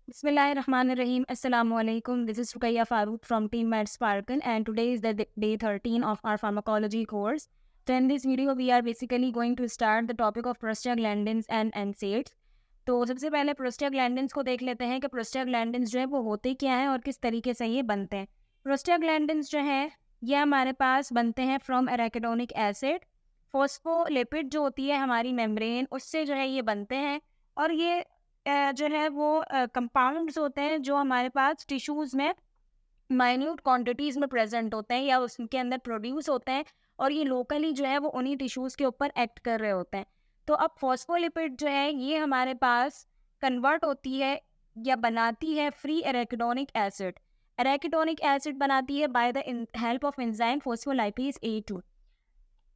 Bismillahirrahmanirrahim. Assalamu alaikum. This is Rukaiya Farooq from Team Med Sparkle, and today is the day 13 of our pharmacology course. So in this video, we are basically going to start the topic of prostaglandins and NSAIDs. तो सबसे पहले prostaglandins को देख लेते हैं कि prostaglandins जो है वो होते क्या हैं और किस तरीके से ये बनते हैं। प्रोस्टाग्लैंडिन्स जो है ये हमारे पास बनते हैं फ्रॉम एराकिडोनिक एसिड। फॉस्फोलिपिड जो होती है हमारी मेम्ब्रेन उससे जो है ये बनते हैं, और ये जो है वो कंपाउंड्स होते हैं जो हमारे पास टिश्यूज़ में माइन्यूट क्वांटिटीज़ में प्रेजेंट होते हैं या उसके अंदर प्रोड्यूस होते हैं, और ये लोकली जो है वो उन्हीं टिश्यूज़ के ऊपर एक्ट कर रहे होते हैं। तो अब फॉस्फोलिपिड जो है ये हमारे पास कन्वर्ट होती है या बनाती है free arachidonic acid. Arachidonic acid बनाती है by the help of enzyme phospholipase A2।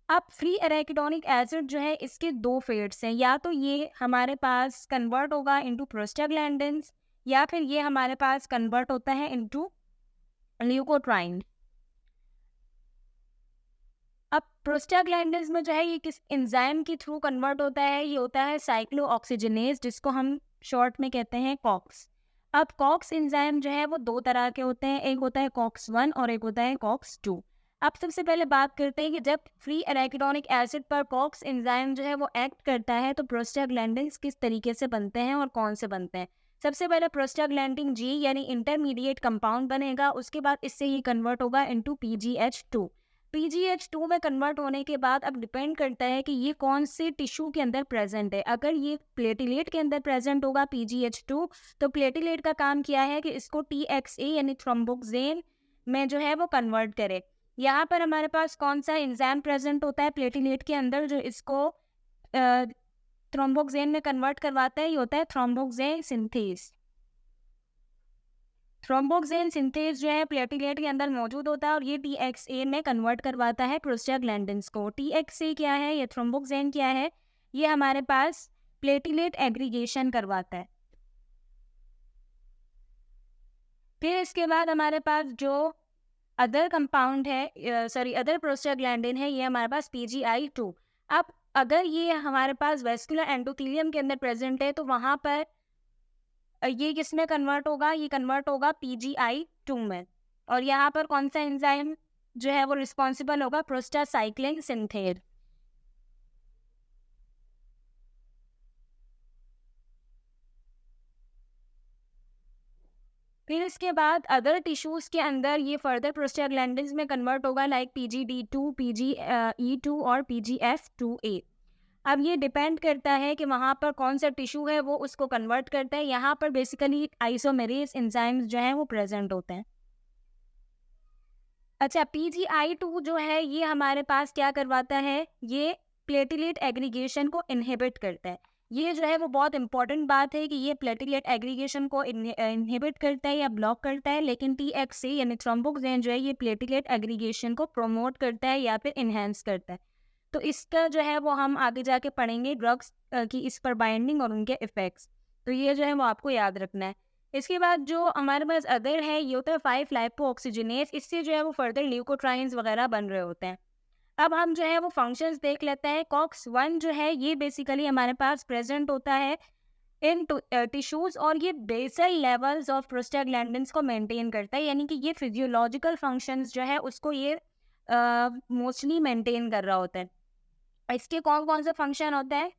अब फ्री एराकिडोनिक एसिड जो है इसके दो फेट्स हैं, या तो ये हमारे पास कन्वर्ट होगा इनटू प्रोस्टाग्लैंडिन्स या फिर ये हमारे पास कन्वर्ट होता है इनटू ल्यूकोट्राइन। अब प्रोस्टाग्लैंडिन्स में जो है ये किस एंजाइम के थ्रू कन्वर्ट होता है, ये होता है साइक्लोऑक्सीजनेज, जिसको हम शॉर्ट में कहते हैं कॉक्स। अब कॉक्स एंजाइम जो है वो दो तरह के होते हैं, एक होता है कॉक्स 1 और एक होता है कॉक्स 2। अब सबसे पहले बात करते हैं कि जब फ्री एराकिडोनिक एसिड पर कॉक्स एंजाइम जो है वो एक्ट करता है तो प्रोस्टाग्लैंडिन्स किस तरीके से बनते हैं और कौन से बनते हैं। सबसे पहले प्रोस्टाग्लैंडिन जी यानी इंटरमीडिएट कंपाउंड बनेगा, उसके बाद इससे ही कन्वर्ट होगा इनटू PGH2। PGH2 में कन्वर्ट होने के बाद अब डिपेंड करता है कि ये कौन से टिश्यू के अंदर प्रेजेंट है। अगर ये प्लेटिलेट के अंदर प्रेजेंट होगा PGH2, तो प्लेटिलेट का काम क्या है कि इसको TXA यानी थ्रोम्बोक्सेन में जो है वो कन्वर्ट करे। यहाँ पर हमारे पास कौन सा एंजाइम प्रेजेंट होता है प्लेटिलेट के अंदर जो इसको थ्रोम्बोक्सेन में कन्वर्ट करवाता है, ये होता है थ्रोम्बोक्सेन सिंथेज। थ्रोम्बोक्सेन सिंथेज जो है प्लेटिलेट के अंदर मौजूद होता है और ये TXA में कन्वर्ट करवाता है प्रोस्टाग्लैंडिन्स को। TXA क्या है, ये थ्रोम्बोक्सेन क्या है, ये हमारे पास प्लेटिलेट एग्रीगेशन करवाता है। फिर इसके बाद हमारे पास जो अदर कंपाउंड है अदर प्रोस्टाग्लैंडिन है, ये हमारे पास PGI2। अब अगर ये हमारे पास वेस्कुलर एंडोथेलियम के अंदर प्रेजेंट है तो वहाँ पर ये किस में कन्वर्ट होगा, ये कन्वर्ट होगा PGI2 में। और यहाँ पर कौन सा एंजाइम जो है वो रिस्पॉन्सिबल होगा, प्रोस्टासाइक्लिन सिंथेज। फिर इसके बाद अदर टिश्यूज़ के अंदर ये फर्दर प्रोस्टाग्लैंडिन्स में कन्वर्ट होगा लाइक PGD2, PGE2 और PGF2A। अब ये डिपेंड करता है कि वहाँ पर कौन सा टिश्यू है वो उसको कन्वर्ट करता है। यहाँ पर बेसिकली आइसोमेरेज एंजाइम्स जो हैं वो प्रेजेंट होते हैं। अच्छा, PGI2 जो है ये हमारे पास क्या करवाता है, ये प्लेटिलेट एग्रीगेशन को इनहिबिट करता है। ये जो है वो बहुत इंपॉर्टेंट बात है कि ये प्लेटिलेट एग्रीगेशन को इनहिबिट करता है या ब्लॉक करता है, लेकिन TXA यानी थ्रोम्बोक्सेन जो है ये प्लेटिलेट एग्रीगेशन को प्रमोट करता है या फिर इन्हेंस करता है। तो इसका जो है वो हम आगे जाके पढ़ेंगे ड्रग्स की इस पर बाइंडिंग और उनके इफ़ेक्ट्स। तो ये जो है वो आपको याद रखना है। इसके बाद जो हमारे पास अदर है ये होता है 5-लाइपोऑक्सीजनेज, इससे जो है वो फर्दर ल्यूकोट्राइन्स वगैरह बन रहे होते हैं। अब हम जो है वो फंक्शंस देख लेते हैं। कॉक्स 1 जो है ये बेसिकली हमारे पास प्रेजेंट होता है इन टिश्यूज़ और ये बेसल लेवल्स ऑफ प्रोस्टाग्लैंडिन्स को मेंटेन करता है, यानी कि ये फिजियोलॉजिकल फंक्शंस जो है उसको ये मोस्टली मेंटेन कर रहा होता है। इसके कौन कौन से फंक्शन होते हैं?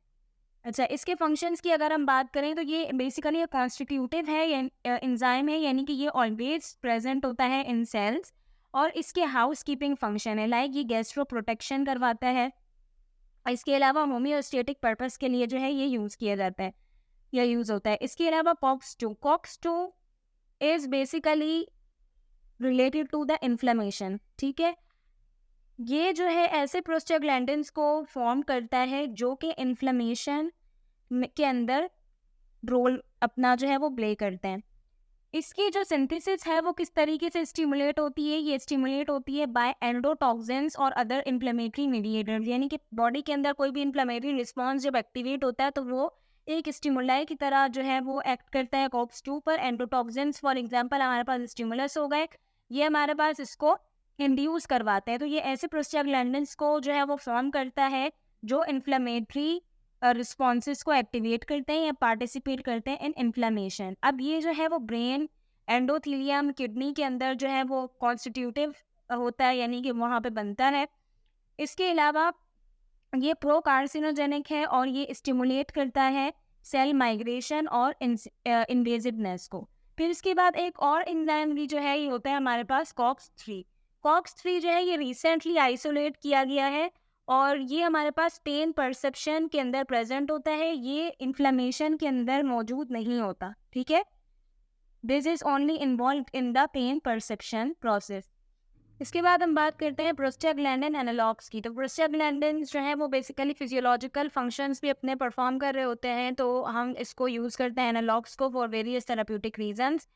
अच्छा, इसके फंक्शंस की अगर हम बात करें तो ये बेसिकली एक कॉन्स्टिट्यूटिव है एंजाइम है, यानी कि ये ऑलवेज प्रेजेंट होता है इन सेल्स, और इसके हाउस कीपिंग फंक्शन है लाइक ये गैस्ट्रो प्रोटेक्शन करवाता है। इसके अलावा होम्योस्टेटिक पर्पस के लिए जो है ये यूज़ किया जाता है या यूज़ होता है। इसके अलावा COX 2 is basically related to the inflammation. ठीक है, ये जो है ऐसे प्रोस्टाग्लैंडिन्स को फॉर्म करता है जो कि इन्फ्लेमेशन के अंदर रोल अपना जो है वो प्ले करते हैं। इसकी जो सिंथेसिस है वो किस तरीके से स्टिमुलेट होती है, ये स्टिमुलेट होती है बाय एंडोटॉक्सिन्स और अदर इन्फ्लेमेटरी मीडिएटर्स, यानी कि बॉडी के अंदर कोई भी इन्फ्लेमेटरी रिस्पॉन्स जब एक्टिवेट होता है तो वो एक स्टिमुलाई की तरह जो है वो एक्ट करता है कॉक्स 2 पर। एंडोटॉक्सिन्स फॉर एग्जांपल हमारे पास स्टिमुलस हो गए, ये हमारे पास इसको इंड्यूस करवाते हैं। तो ये ऐसे प्रोस्टाग्लैंडिन्स को जो है वो फॉर्म करता है जो इन्फ्लेमेटरी रिस्पॉन्सेस को एक्टिवेट करते हैं या पार्टिसिपेट करते हैं इन इन्फ्लेमेशन। अब ये जो है वो ब्रेन, एंडोथीलियम, किडनी के अंदर जो है वो कॉन्स्टिट्यूटिव होता है, यानी कि वहाँ पे बनता है। इसके अलावा ये प्रो कार्सिनोजेनिक है और ये स्टिमुलेट करता है सेल माइग्रेशन और इन्वेजिवनेस को। फिर इसके बाद एक और एंजाइम भी जो है ये होता है हमारे पास कॉक्स 3। कॉक्स 3 जो है ये रिसेंटली आइसोलेट किया गया है और ये हमारे पास पेन परसेप्शन के अंदर प्रेजेंट होता है, ये इन्फ्लेमेशन के अंदर मौजूद नहीं होता। ठीक है, this is only involve in the pain perception process. इसके बाद हम बात करते हैं प्रोस्टाग्लैंडिन एनालॉग्स की। तो प्रोस्टाग्लैंडिन जो है वो बेसिकली फिजियोलॉजिकल फंक्शंस भी अपने परफॉर्म कर रहे होते हैं, तो हम इसको यूज़ करते हैं एनालॉग्स को फॉर वेरियस थेराप्यूटिक रीजंस।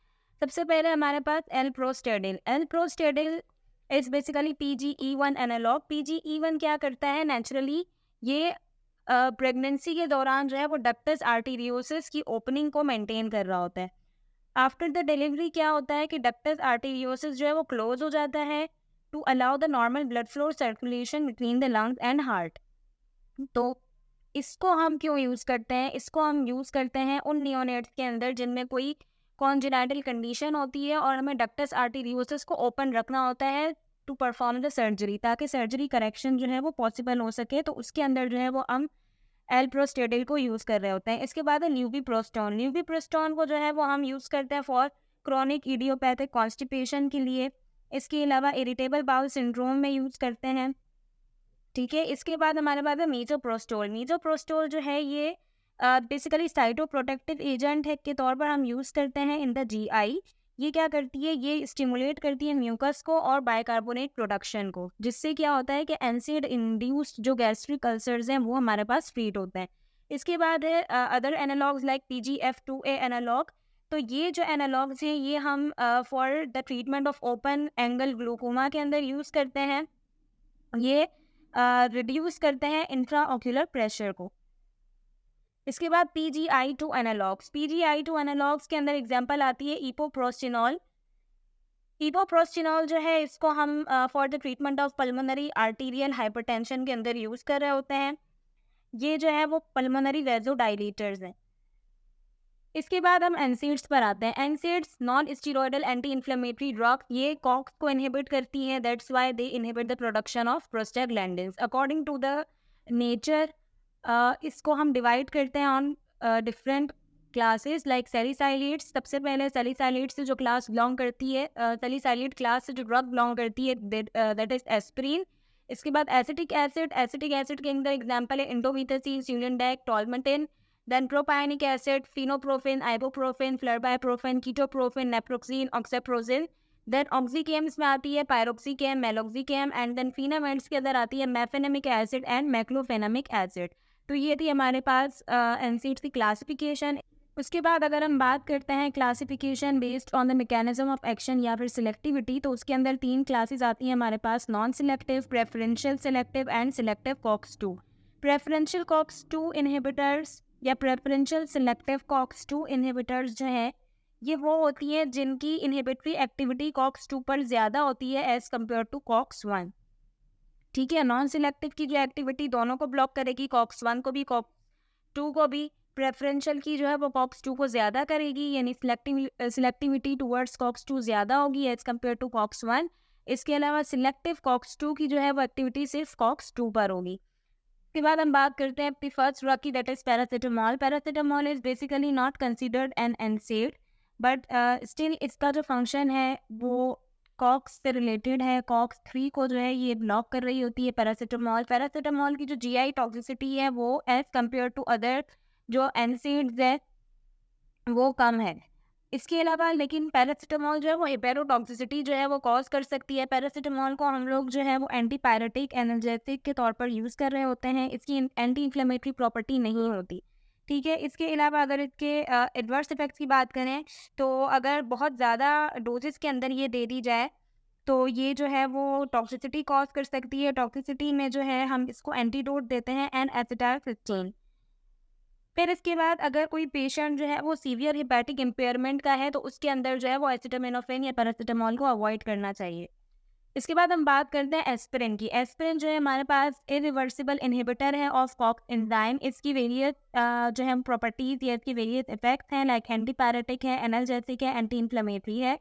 सबसे पहले हमारे पास alprostadil is basically PGE1 analogue. PGE1 क्या करता है, नेचुरली ये प्रेगनेंसी के दौरान जो है वो डक्टस आर्टीरियोसिस की ओपनिंग को मेंटेन कर रहा होता है। आफ्टर द डिलीवरी क्या होता है कि डक्टस आर्टीरियोसिस जो है वो क्लोज हो जाता है to allow the normal blood flow circulation between the lungs and heart. तो इसको हम क्यों यूज़ करते हैं, इसको हम यूज़ करते हैं उन नियोनेट्स के अंदर जिनमें कोई कॉन्जेनाइटल कंडीशन होती है और हमें डक्टस आर्टीरियोसिस को ओपन रखना होता है टू परफॉर्म द सर्जरी, ताकि सर्जरी करेक्शन जो है वो पॉसिबल हो सके। तो उसके अंदर जो है वो हम एल्प्रोस्टेडिल को यूज़ कर रहे होते हैं। इसके बाद है ल्यूबिप्रोस्टोन को जो है वो हम यूज़ करते हैं फॉर क्रॉनिक इडियोपैथिक कॉन्स्टिपेशन के लिए। इसके अलावा इरिटेबल बाउल सिंड्रोम में यूज़ करते हैं। ठीक है, इसके बाद हमारे पास है मीजोप्रोस्टोल जो है ये बेसिकली साइटोप्रोटेक्टिव एजेंट है के तौर पर हम यूज़ करते हैं इन द GI। ये क्या करती है, ये स्टिमुलेट करती है म्यूकस को और बाइकार्बोनेट प्रोडक्शन को, जिससे क्या होता है कि एनसेड इंड्यूस्ड जो गैस्ट्रिक अल्सर्स हैं वो हमारे पास ट्रीट होते हैं। इसके बाद है other analogues like PGF2A analogue. तो ये जो एनालॉग्स हैं ये हम for the treatment of open angle glaucoma के अंदर यूज़ करते हैं। ये रिड्यूस करते हैं इंट्रा ऑक्यूलर प्रेशर को। इसके बाद PGI2 एनालॉग्स के अंदर एग्जांपल आती है इपोप्रोस्टिनॉल। जो है इसको हम for the treatment of pulmonary arterial hypertension के अंदर यूज़ कर रहे होते हैं। ये जो है वो पल्मोनरी वेज़ोडाइलेटर्स हैं। इसके बाद हम एनसीड्स पर आते हैं। NSAIDs non steroidal anti inflammatory drug, ये कॉक्स को इनहिबिट करती हैं, that's why they inhibit the production of prostaglandins. According to the nature इसको हम डिवाइड करते हैं on different classes like salicylates. सबसे पहले सैलिसाइलेट से जो क्लास बिलोंग करती है, सैलिसाइलेट क्लास से जो ड्रग बिलोंग करती है दैट इज एस्प्रिन। इसके बाद एसिटिक एसिड के अंदर एग्जाम्पल है indomethacin, sulindac, tolmetin. Then propionic acid, fenoprofen, ibuprofen, flurbiprofen, ketoprofen, naproxen, oxaprozin. Then oxicams में आती है पायरोक्सीकेम, मेलोक्सीकेम एंड देन फिनामेंट्स के अंदर आती है मेफेनेमिक एसिड एंड मैक्लोफेनेमिक एसिड। तो ये थी हमारे पास एनसीड्स की क्लासिफिकेशन। उसके बाद अगर हम बात करते हैं classification based on the mechanism of action या फिर सिलेक्टिविटी, तो उसके अंदर 3 क्लासेस आती हैं हमारे पास, non selective, preferential selective and selective COX 2। Preferential COX 2 inhibitors या प्रेफरेंशियल सिलेक्टिव कॉक्स 2 इनहिबिटर्स जो है ये वो होती है जिनकी इनहिबिटरी एक्टिविटी कॉक्स 2 पर ज़्यादा होती है एज़ कम्पेयर टू कॉक्स 1। ठीक है, नॉन सिलेक्टिव की जो एक्टिविटी दोनों को ब्लॉक करेगी, कॉक्स 1 को भी कॉक्स 2 को भी। प्रेफरेंशियल की जो है वो कॉक्स 2 को ज़्यादा करेगी, यानी सिलेक्टिविटी टूवर्ड्स कॉक्स 2 ज़्यादा होगी एज़ कम्पेयर टू कॉक्स 1। इसके अलावा सिलेक्टिव कॉक्स 2 की जो है वो एक्टिविटी सिर्फ कॉक्स 2 पर होगी। उसके बाद हम बात करते हैं द फर्स्ट ड्रग की, that is paracetamol is basically not considered an एनसेड, but still इसका जो फंक्शन है वो कॉक्स से रिलेटेड है। कॉक्स 3 को जो है ये ब्लॉक कर रही होती है पैरासिटामॉल की जो GI टॉक्सिसिटी है वो एज कम्पेयर टू अदर जो एनसेड्स है वो कम है। इसके अलावा लेकिन पैरासिटामॉल जो है वो हेपेरोटॉक्सिसिटी जो है वो कॉज कर सकती है। पैरासिटामॉल को हम लोग जो है वो एंटीपायरेटिक एनाल्जेसिक के तौर पर यूज़ कर रहे होते हैं, इसकी एंटी इन्फ्लेमेटरी प्रॉपर्टी नहीं होती। ठीक है, इसके अलावा अगर इसके एडवर्स इफेक्ट्स की बात करें तो अगर बहुत ज़्यादा डोजेस के अंदर ये दे दी जाए तो ये जो है वो टॉक्सिसिटी कॉज कर सकती है। टॉक्सिसिटी में जो है हम इसको एंटीडोट देते हैं एन एसिटाइलसिस्टीन। फिर इसके बाद अगर कोई पेशेंट जो है वो सीवियर हेपेटिक इम्पेयरमेंट का है तो उसके अंदर जो है वो एसिटामिनोफेन या पैरासिटामॉल को अवॉइड करना चाहिए। इसके बाद हम बात करते हैं एस्पिरिन की। एस्पिरिन जो है हमारे पास इरिवर्सिबल इनहिबिटर है ऑफ कॉक्स एंजाइम। इसकी वेरियस जो है प्रॉपर्टीज या इसकी वेरियस इफेक्ट्स हैं, लाइक एंटीपैरेटिक है, एनाल्जेसिक है, एंटी इन्फ्लेमेटरी है।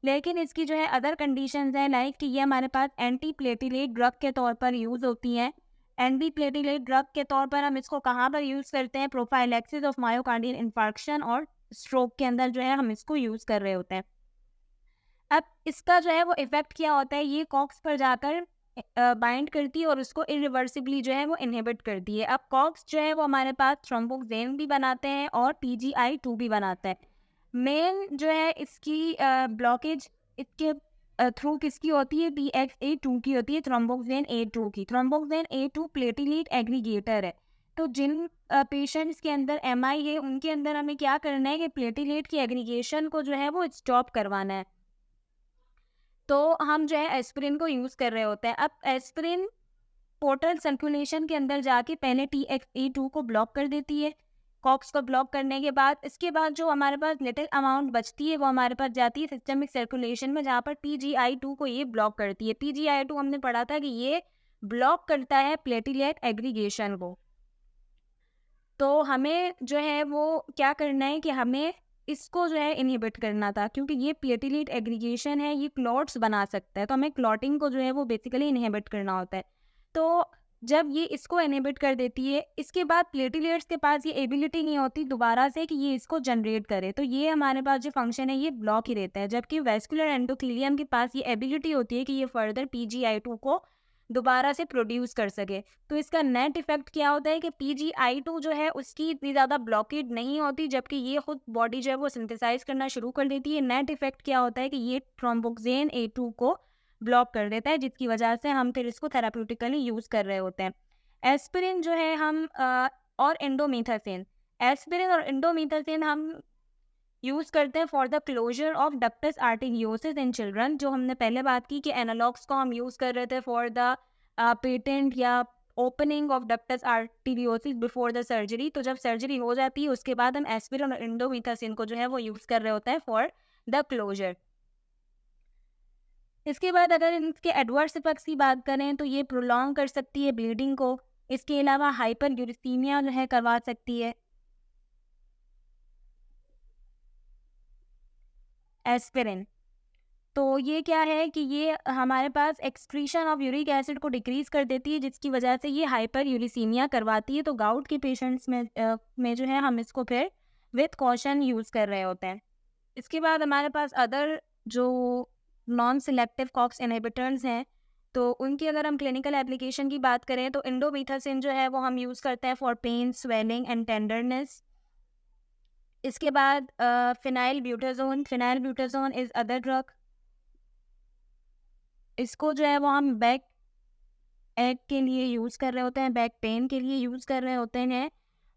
लेकिन इसकी जो है अदर कंडीशंस हैं, लाइक कि ये हमारे पास एंटी प्लेटिलेट ड्रग के तौर पर यूज़ होती हैं। एंटी प्लेटिलेट ड्रग के तौर पर हम इसको कहाँ पर यूज़ करते हैं? प्रोफाइलैक्सिस ऑफ मायोकार्डियल इंफार्क्शन और स्ट्रोक के अंदर जो है हम इसको यूज़ कर रहे होते हैं। अब इसका जो है वो इफ़ेक्ट क्या होता है, ये कॉक्स पर जाकर बाइंड करती है और उसको इरिवर्सिबली जो है वो इनहिबिट करती है। अब कॉक्स जो है वो हमारे पास थ्रोम्बोक्सेन भी बनाते हैं और PGI2 भी बनाता है। मेन जो है इसकी ब्लॉकेज इसके थ्रू किसकी होती है? PXA2 की होती है, थ्रोम्बोक्सेन A2 की। थ्रोम्बोक्सेन A2 प्लेटिलेट एग्रीगेटर है। तो जिन पेशेंट्स के अंदर MI है, उनके अंदर हमें क्या करना है कि प्लेटिलेट की एग्रीगेशन को जो है वो स्टॉप करवाना है। तो हम जो है एस्पिरिन को यूज़ कर रहे होते हैं। अब एस्पिरिन पोर्टल सर्कुलेशन के अंदर जाके पहले TXA2 को ब्लॉक कर देती है। कॉक्स को ब्लॉक करने के बाद इसके बाद जो हमारे पास लिटिल अमाउंट बचती है वो हमारे पास जाती है सिस्टमिक सर्कुलेशन में, जहाँ पर PGI2 को ये ब्लॉक करती है। PGI2 हमने पढ़ा था कि ये ब्लॉक करता है प्लेटिलेट एग्रीगेशन को। तो हमें जो है वो क्या करना है कि हमें इसको जो है इनहिबिट करना था, क्योंकि ये प्लेटिलेट एग्रीगेशन है, ये क्लॉट्स बना सकता है। तो हमें क्लॉटिंग को जो है वो बेसिकली इनहिबिट करना होता है। तो जब ये इसको इनहिबिट कर देती है, इसके बाद प्लेटिलेट्स के पास ये एबिलिटी नहीं होती दोबारा से कि ये इसको जनरेट करे। तो ये हमारे पास जो फंक्शन है ये ब्लॉक ही रहता है, जबकि वेस्कुलर एंडोथेलियम के पास ये एबिलिटी होती है कि ये फर्दर PGI2 को दोबारा से प्रोड्यूस कर सके। तो इसका नेट इफेक्ट क्या होता है कि PGI2 जो है उसकी इतनी ज़्यादा ब्लॉकेड नहीं होती, जबकि ये खुद बॉडी जो है वो सिंथेसाइज करना शुरू कर देती है। नेट इफेक्ट क्या होता है कि ये थ्रोम्बोक्सेन A2 को ब्लॉक कर देता है, जिसकी वजह से हम फिर इसको थेराप्यूटिकली यूज़ कर रहे होते हैं। एस्पिरिन जो है हम और इंडोमेथासिन, एस्पिरिन और इंडोमेथासिन हम यूज़ करते हैं for the closure of ductus arteriosus in children. जो हमने पहले बात की कि एनालॉग्स को हम यूज़ कर रहे थे फॉर द पेटेंट या opening of ductus arteriosus before the surgery. तो जब सर्जरी हो जाती है उसके बाद हम एस्पिरिन और इंडोमेथासिन को जो है वो यूज़ कर रहे होते हैं फॉर द क्लोजर। इसके बाद अगर इसके एडवर्स इफेक्ट्स की बात करें तो ये प्रोलॉन्ग कर सकती है ब्लीडिंग को। इसके अलावा हाइपर यूरिसीमिया जो है करवा सकती है एस्पिरिन। तो ये क्या है कि ये हमारे पास एक्सक्रीशन ऑफ यूरिक एसिड को डिक्रीज कर देती है, जिसकी वजह से ये हाइपर यूरिसीमिया करवाती है। तो गाउट के पेशेंट्स में जो है हम इसको फिर विथ कॉशन यूज़ कर रहे होते हैं। इसके बाद हमारे पास अदर जो नॉन सिलेक्टिव कॉक्स इनहिबिटर्स हैं, तो उनकी अगर हम क्लिनिकल एप्लीकेशन की बात करें तो इंडोमेथासिन जो है वो हम यूज़ करते हैं for pain, swelling and tenderness. इसके बाद phenylbutazone is other drug. इसको जो है वो हम बैक एक के लिए यूज़ कर रहे होते हैं, बैक पेन के लिए यूज़ कर रहे होते हैं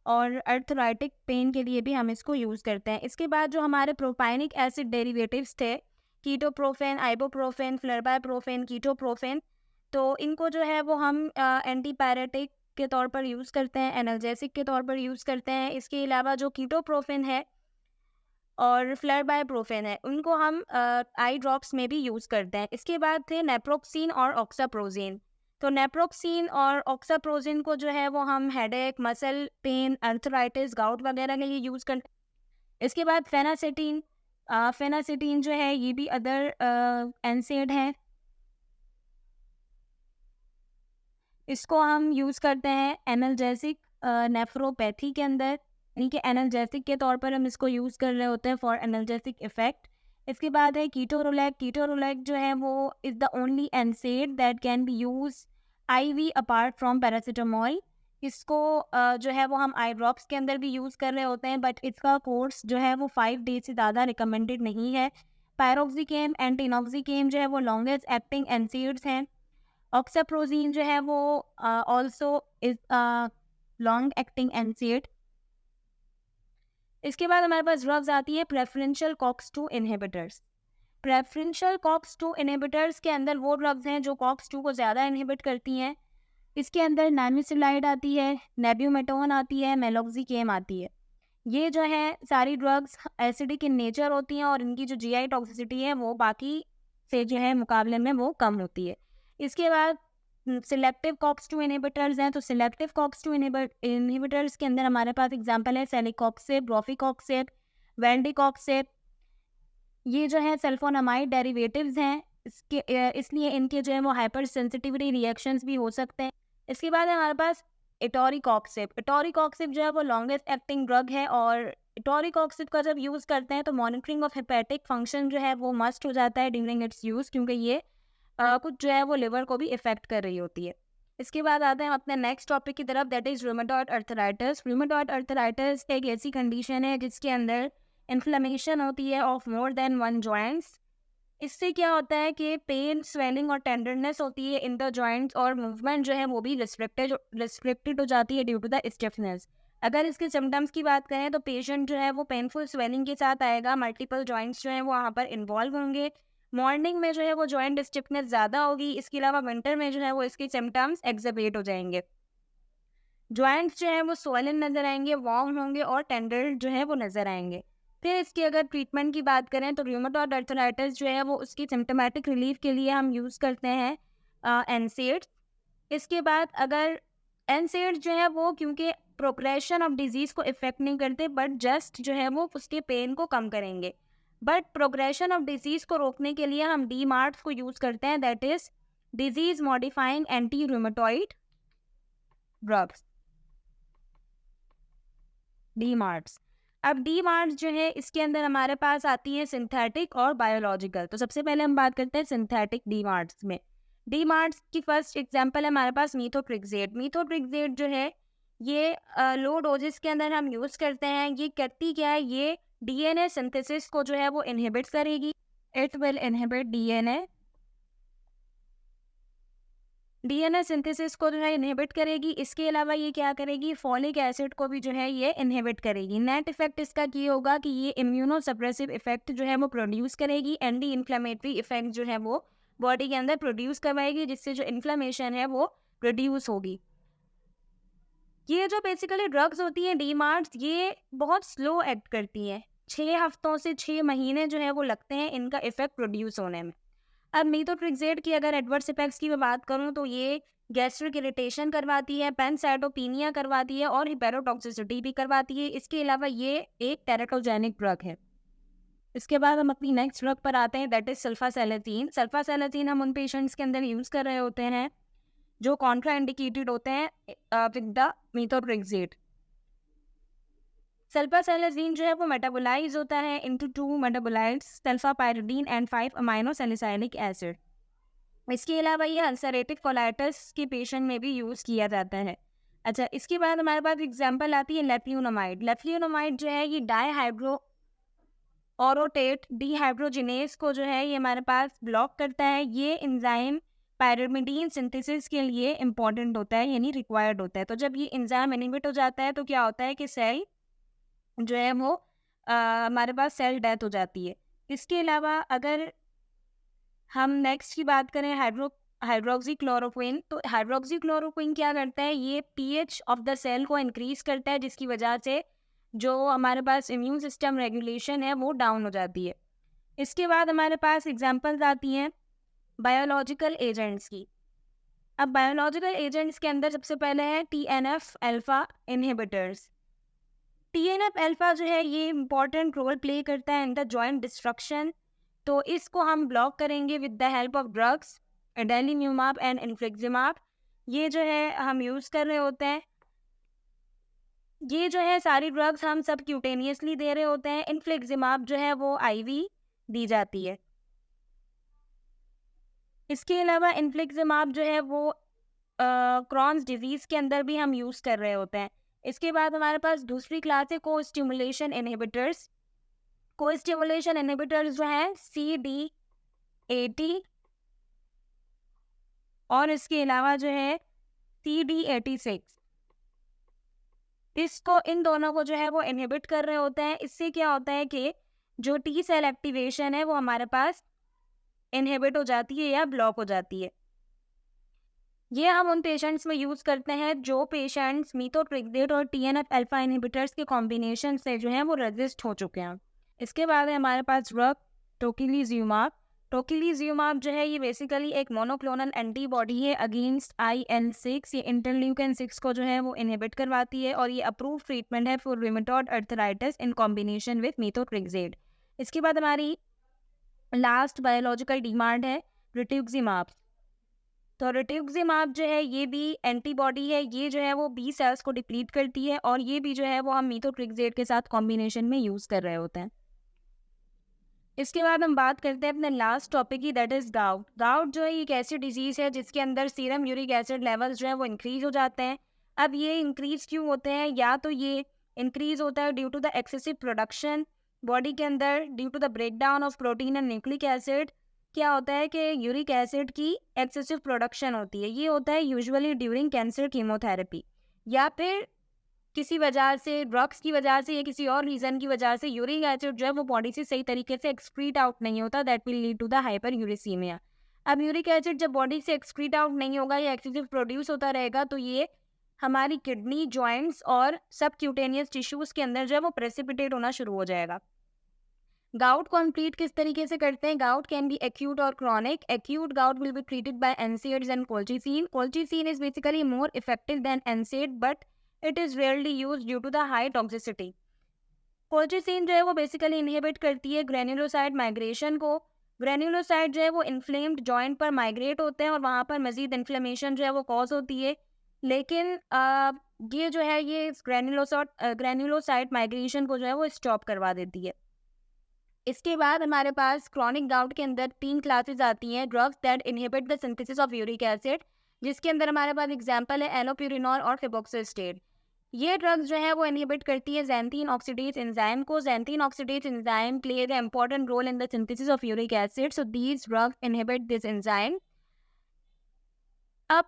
और अर्थराइटिक पेन के लिए भी हम इसको यूज़ करते हैं। इसके बाद जो हमारे प्रोपाइनिक एसिड डेरिवेटिव्स थे, कीटोप्रोफेन, आइबोप्रोफेन, फ्लरबाइप्रोफेन, कीटोप्रोफेन, तो इनको जो है वो हम एंटीपायरेटिक के तौर पर यूज़ करते हैं, एनाल्जेसिक के तौर पर यूज़ करते हैं। इसके अलावा जो कीटोप्रोफेन है और फ्लरबाइप्रोफेन है, उनको हम आई ड्रॉप्स में भी यूज़ करते हैं। इसके बाद थे नेप्रोक्सीन और ऑक्साप्रोज़िन। तो नेप्रोक्सीन और ऑक्साप्रोज़िन को जो है वो हम headache, muscle pain, arthritis, gout वगैरह के लिए यूज़ करते हैं। इसके बाद फेनासिटीन, फेनासिटीन जो है ये भी अदर एनसेड है। इसको हम यूज़ करते हैं एनाल्जेसिक नेफ्रोपैथी के अंदर, यानी कि एनाल्जेसिक के तौर पर हम इसको यूज़ कर रहे होते हैं फॉर एनाल्जेसिक इफेक्ट। इसके बाद है कीटोरोलैक। कीटोरोलैक जो है वो is the only एनसेड that can be use IV apart from paracetamol. इसको जो है वो हम आई ड्रॉप्स के अंदर भी यूज़ कर रहे होते हैं, बट इसका कोर्स जो है वो 5 डेज से ज़्यादा रिकमेंडेड नहीं है। पायरोक्सिकेम एंड टिनॉक्सिकेम जो है वो लॉन्गेस्ट एक्टिंग एनसेड्स हैं। ऑक्साप्रोज़िन जो है वो ऑल्सो इज़ लॉन्ग एक्टिंग एनसेड। इसके बाद हमारे पास ड्रग्स आती है preferential COX-2 inhibitors. Preferential COX-2 inhibitors के अंदर वो ड्रग्स हैं जो COX-2 को ज़्यादा इनहिबिट करती हैं। इसके अंदर नामिसिलाइड आती है, नेब्यूमेटोन आती है, मेलोक्सिकेम आती है। ये जो है सारी ड्रग्स एसिडिक इन नेचर होती हैं और इनकी जो GI टॉक्सिसिटी है वो बाकी से जो है मुकाबले में वो कम होती है। इसके बाद सिलेक्टिव कॉक्स-2 इनहिबिटर्स हैं, तो सिलेक्टिव कॉक्स-2 इनहिबिटर्स के अंदर हमारे पास एग्जांपल है सेलिकॉक्सिब, रोफैकॉक्सिब, वेल्डिकॉक्सिब। ये जो है सल्फोनामाइड डेरिवेटिव्स हैं, इसलिए इनके जो है वो हाइपर सेंसिटिविटी रिएक्शंस भी हो सकते हैं। इसके बाद हमारे पास एटोरिकॉक्सिब। एटोरिकॉक्सिब जो है वो लॉन्गेस्ट एक्टिंग ड्रग है, और एटोरिकॉक्सिब का जब यूज़ करते हैं तो मॉनिटरिंग ऑफ हेपेटिक फंक्शन जो है वो मस्ट हो जाता है ड्यूरिंग इट्स यूज़, क्योंकि ये कुछ जो है वो लिवर को भी इफेक्ट कर रही होती है। इसके बाद आते हैं हम अपने नेक्स्ट टॉपिक की तरफ, that is rheumatoid arthritis. Rheumatoid arthritis एक ऐसी कंडीशन है जिसके अंदर इन्फ्लेमेशन होती है of more than one joints. इससे क्या होता है कि पेन, स्वेलिंग और टेंडरनेस होती है इन द जॉइंट्स, और मूवमेंट जो है वो भी रिस्ट्रिक्टेड हो जाती है ड्यू टू द स्टिफनेस। अगर इसके सिम्टम्स की बात करें तो पेशेंट जो है वो पेनफुल स्वेलिंग के साथ आएगा, मल्टीपल जॉइंट्स जो हैं वो वहाँ पर इन्वॉल्व होंगे। मॉर्निंग में जो है वो जॉइंट स्टिफनेस ज़्यादा होगी। इसके अलावा विंटर में जो है वो इसके सिम्टम्स एग्जर्बेट हो जाएंगे। जॉइंट्स जो है वो स्वोलन नज़र आएंगे, वार्म होंगे और टेंडर जो है वो नज़र आएंगे। फिर इसकी अगर ट्रीटमेंट की बात करें तो रूमेटॉइड अर्थराइटिस जो है वो उसकी सिम्टोमेटिक रिलीफ के लिए हम यूज़ करते हैं एनसेड्स। इसके बाद अगर एनसेड्स जो है वो क्योंकि प्रोग्रेशन ऑफ डिजीज़ को इफेक्ट नहीं करते, बट जस्ट जो है वो उसके पेन को कम करेंगे। बट प्रोग्रेशन ऑफ डिजीज़ को रोकने के लिए हम डीमार्ट्स को यूज़ करते हैं, that is disease modifying anti rheumatoid drugs, DMARDs. अब डीमार्ट्स जो है इसके अंदर हमारे पास आती है सिंथेटिक और बायोलॉजिकल। तो सबसे पहले हम बात करते हैं सिंथेटिक डीमार्ट्स में। डीमार्ट्स की फर्स्ट एग्जांपल है हमारे पास मीथोट्रिक्सेट। मीथोट्रिक्सेट जो है ये लो डोजेस के अंदर हम यूज़ करते हैं। ये करती क्या है, ये डीएनए सिंथेसिस को जो है वो इनहिबिट करेगी। It will inhibit DNA synthesis को जो है इनहिबिट करेगी। इसके अलावा ये क्या करेगी, फॉलिक एसिड को भी जो है ये इनहिबिट करेगी। नेट इफेक्ट इसका ये होगा कि ये इम्यूनो सप्रेसिव इफेक्ट जो है वो प्रोड्यूस करेगी, एंटी इन्फ्लेमेटरी इफेक्ट जो है वो बॉडी के अंदर प्रोड्यूस करवाएगी, जिससे जो इन्फ्लेमेशन है वो प्रोड्यूस होगी। ये जो बेसिकली ड्रग्स होती हैं डीमार्ट्स, ये बहुत स्लो एक्ट करती हैं। 6 हफ्तों से 6 महीने जो है वो लगते हैं इनका इफेक्ट प्रोड्यूस होने में। अब मीथोट्रिक्सेट की अगर एडवर्स इफेक्ट्स की मैं बात करूं तो ये गैस्ट्रिक इरिटेशन करवाती है, पैनसाइटोपिनिया करवाती है और हिपेरोटॉक्सिसिटी भी करवाती है। इसके अलावा ये एक टेराटोजेनिक ड्रग है। इसके बाद हम अपनी नेक्स्ट ड्रग पर आते हैं, दैट इज सल्फासेलेथीन। सल्फासेलेथीन हम उन पेशेंट्स के अंदर यूज़ कर रहे होते हैं जो कॉन्ट्रा इंडिकेटेड होते हैं विद द मीथोट्रिक्सेट। सल्फासेलेजीन जो है वो मेटाबोलाइज होता है into 2 metabolites, sulfapyridine and 5 amino salicylic acid. इसके अलावा ये अल्सरेटिव कोलाइटिस के पेशेंट में भी यूज़ किया जाता है। अच्छा, इसके बाद हमारे पास एग्जांपल आती है लेफ्ल्यूनोमाइड। लेफ्ल्यूनोमाइड जो है ये डाईहाइड्रो ऑरोटेट डिहाइड्रोजिनेस को जो है ये हमारे पास ब्लॉक करता है। ये एंजाइम पायरिमिडीन सिंथेसिस के लिए इंपॉर्टेंट होता है, यानी रिक्वायर्ड होता है। तो जब ये एंजाइम इनहिबिट हो जाता है तो क्या होता है कि सेल जो है वो हमारे पास सेल डेथ हो जाती है। इसके अलावा अगर हम नेक्स्ट की बात करें हाइड्रोक्सीक्लोरोक्विन, तो हाइड्रोक्सीक्लोरोक्विन क्या करता है, ये पीएच ऑफ द सेल को इंक्रीज करता है, जिसकी वजह से जो हमारे पास इम्यून सिस्टम रेगुलेशन है वो डाउन हो जाती है। इसके बाद हमारे पास एग्जांपल्स आती हैं बायोलॉजिकल एजेंट्स की। अब बायोलॉजिकल एजेंट्स के अंदर सबसे पहले है TNF alpha inhibitors. TNF alpha जो है ये इंपॉर्टेंट रोल प्ले करता है इन द जॉइंट डिस्ट्रक्शन, तो इसको हम ब्लॉक करेंगे with the help of drugs adalimumab and infliximab. ये जो है हम यूज़ कर रहे होते हैं। ये जो है सारी ड्रग्स हम सब क्यूटेनियसली दे रहे होते हैं। इन्फ्लिक्जिमाब जो है वो आईवी दी जाती है। इसके अलावा इन्फ्लिक्जिमाब जो है वो क्रॉन्स डिजीज़ के अंदर भी हम यूज़ कर रहे होते हैं। इसके बाद हमारे पास दूसरी क्लास है को स्टिमुलेशन इनहिबिटर्स। को स्टिमुलेशन इनहिबिटर्स जो है CD80 और इसके अलावा जो है CD86, इसको इन दोनों को जो है वो इनहिबिट कर रहे होते हैं। इससे क्या होता है कि जो टी सेल एक्टिवेशन है वो हमारे पास इनहिबिट हो जाती है या ब्लॉक हो जाती है। ये हम उन पेशेंट्स में यूज़ करते हैं जो पेशेंट्स मीथोट्रिक्सेट और टीएनएफ अल्फा इनहिबिटर्स के कॉम्बिनेशन से जो है वो रेजिस्ट हो चुके हैं। इसके बाद है हमारे पास ड्रग टोकिलीजुमाब। टोकेलिजुमाब जो है ये बेसिकली एक मोनोक्लोनल एंटीबॉडी है अगेंस्ट IL-6। ये इंटरल्यूकिन 6 को जो है वो इनहिबिट करवाती है और ये अप्रूव ट्रीटमेंट है for rheumatoid arthritis in combination with methotrexate. इसके बाद हमारी लास्ट बायोलॉजिकल डिमांड है रिट्यूक्सिमाब। तो रिट्यूक्सिमाब जो है ये भी एंटीबॉडी है, ये जो है वो बी सेल्स को डिप्लीट करती है और ये भी जो है वो हम मीथोट्रेक्सेट के साथ कॉम्बिनेशन में यूज़ कर रहे होते हैं। इसके बाद हम बात करते हैं अपने लास्ट टॉपिक की, दैट इज़ गाउट। गाउट जो है एक ऐसी डिजीज़ है जिसके अंदर सीरम यूरिक एसिड लेवल्स जो है वो इंक्रीज़ हो जाते हैं। अब ये इंक्रीज़ क्यों होते हैं? या तो ये इंक्रीज़ होता है due to the excessive production body के अंदर due to the breakdown of protein and nucleic acid. क्या होता है कि यूरिक एसिड की एक्सेसिव प्रोडक्शन होती है, ये होता है यूजुअली ड्यूरिंग कैंसर कीमोथेरेपी, या फिर किसी वजह से ड्रग्स की वजह से या किसी और रीज़न की वजह से यूरिक एसिड जो है वो बॉडी से सही तरीके से एक्सक्रीट आउट नहीं होता, that will lead to the hyperuricemia. अब यूरिक एसिड जब बॉडी से एक्सक्रीट आउट नहीं होगा या एक्सेसिव प्रोड्यूस होता रहेगा तो ये हमारी किडनी, जॉइंट्स और सबक्यूटेनियस टिश्यूज़ के अंदर जो है वो प्रेसिपिटेट होना शुरू हो जाएगा। गाउट को हम ट्रीट किस तरीके से करते हैं? गाउट कैन बी एक्यूट और chronic. Acute gout will be treated by NSAIDs and colchicine. Colchicine is basically more effective than NSAID but it is rarely use due to the high toxicity. Colchicine जो है वो basically inhibit करती है granulocyte migration को। Granulocyte जो है वो inflamed joint पर माइग्रेट होते हैं और वहाँ पर मजीद इन्फ्लेमेशन जो है वो कॉज होती है। लेकिन ये जो है ये ग्रेन्युलोसाइट माइग्रेशन को जो है वो स्टॉप करवा देती है। इसके बाद हमारे पास क्रॉनिक गाउट के अंदर 3 क्लासेस आती हैं, drugs that inhibit the synthesis of uric acid, जिसके अंदर हमारे पास एग्जांपल है एलोप्यूरिनोल और फिबोक्सिस्टेट। ये ड्रग्स जो है वो इनहिबिट करती है ज़ैंथीन ऑक्सीडेज एंजाइम को। Xanthine oxidase enzyme plays a important role in the synthesis of uric acid, so these drugs inhibit this enzyme. अब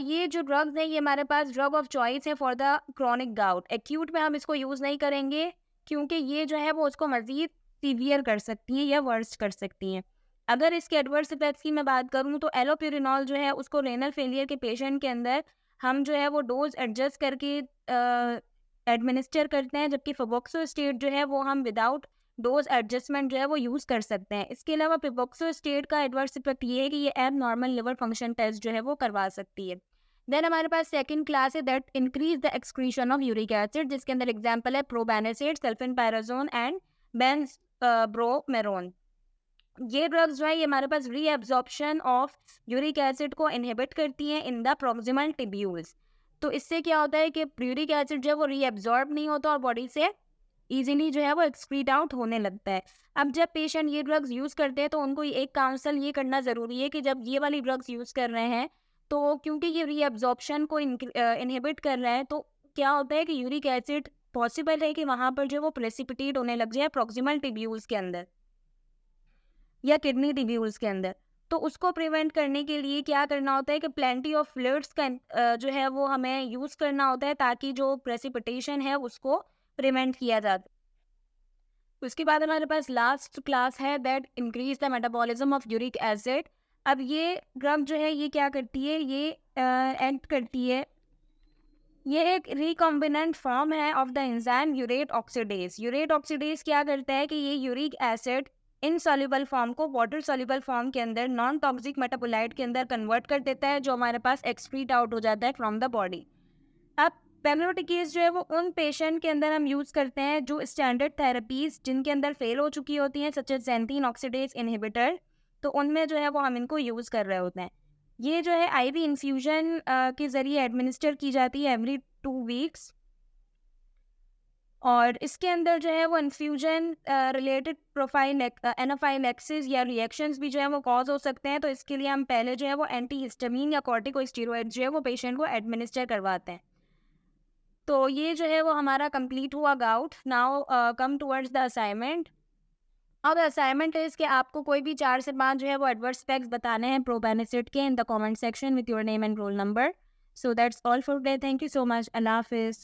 ये जो ड्रग्स हैं ये हमारे पास ड्रग ऑफ चॉइस है for the chronic gout. Acute में हम इसको यूज़ नहीं करेंगे क्योंकि ये जो है वो उसको मज़ीद सीवियर कर सकती हैं या वर्स्ट कर सकती हैं। अगर इसके एडवर्स इफेक्ट्स की मैं बात करूँ तो एलोप्यूरिनोल जो है उसको रेनल फेलियर के पेशेंट के अंदर हम जो है वो डोज एडजस्ट करके एडमिनिस्टर करते हैं, जबकि फिबोक्सिस्टेट जो है वो हम विदाउट डोज एडजस्टमेंट जो है वो यूज़ कर सकते हैं। इसके अलावा फिबोक्सिस्टेट का एडवर्स इफेक्ट ये है कि ये एब नॉर्मल लिवर फंक्शन टेस्ट जो है वो करवा सकती है। देन हमारे पास सेकंड क्लास है that increase the excretion of uric acid, जिसके अंदर एग्जांपल है प्रोबेनिसेट, सल्फेनपायराजोन एंड बेंजब्रोमेरोन। ये ड्रग्स जो है ये हमारे पास रीएब्जॉर्प्शन ऑफ यूरिक एसिड को इनहिबिट करती हैं इन द प्रॉक्सिमल टिब्यूल्स। तो इससे क्या होता है कि यूरिक एसिड जो है वो रीएब्जॉर्ब नहीं होता और बॉडी से इजीली जो है वो एक्सक्रीट आउट होने लगता है। अब जब पेशेंट ये ड्रग्स यूज़ करते हैं तो उनको एक काउंसल ये करना ज़रूरी है कि जब ये वाली ड्रग्स यूज़ कर रहे हैं तो क्योंकि ये रीएब्जॉर्प्शन को इनहिबिट कर रहा है, तो क्या होता है कि यूरिक एसिड पॉसिबल है कि वहाँ पर जो वो प्रेसिपिटेट होने लग जाए प्रॉक्सिमल टिब्यूल्स के अंदर या किडनी टिब्यूल्स के अंदर। तो उसको प्रिवेंट करने के लिए क्या करना होता है कि प्लेंटी ऑफ फ्लूइड्स का जो है वो हमें यूज़ करना होता है ताकि जो प्रेसिपिटेशन है उसको प्रिवेंट किया जाए। उसके बाद हमारे पास लास्ट क्लास है that increase the metabolism of uric acid. अब ये ड्रग जो है ये क्या करती है, ये एक्ट करती है, ये एक रिकॉम्बिनेंट फॉर्म है of the enzyme urate oxidase. Urate oxidase क्या करता है कि ये यूरिक एसिड इनसॉल्युबल फॉर्म को वाटर सॉल्युबल फॉर्म के अंदर नॉन टॉक्सिक मेटाबोलाइट के अंदर कन्वर्ट कर देता है, जो हमारे पास एक्सक्रीट आउट हो जाता है फ्रॉम द बॉडी। अब पेमलोटिकेज जो है वो उन पेशेंट के अंदर हम यूज़ करते हैं जो स्टैंडर्ड थेरेपीज जिनके अंदर फेल हो चुकी होती हैं such as xanthine oxidase inhibitor, तो उनमें जो है वो हम इनको यूज़ कर रहे होते हैं। ये जो है आईवी इन्फ्यूजन के ज़रिए एडमिनिस्टर की जाती है एवरी 2 वीक्स, और इसके अंदर जो है वो इन्फ्यूजन रिलेटेड प्रोफाइल एनाफाइलैक्सिस या रिएक्शंस भी जो है वो कॉज हो सकते हैं। तो इसके लिए हम पहले जो है वो एंटीहिस्टामिन या कॉर्टिकोस्टेरॉइड जो है वो पेशेंट को एडमिनिस्टर करवाते हैं। तो ये जो है वो हमारा कंप्लीट हुआ gout. Now come towards the assignment. अब असाइनमेंट है इसके आपको कोई भी 4 से 5 जो है वो एडवर्स इफेक्ट्स बताने हैं प्रोबेनिसिट के in the comment section with your name and roll number. So that's all for today. Thank you so much. अल्लाह हाफिज़।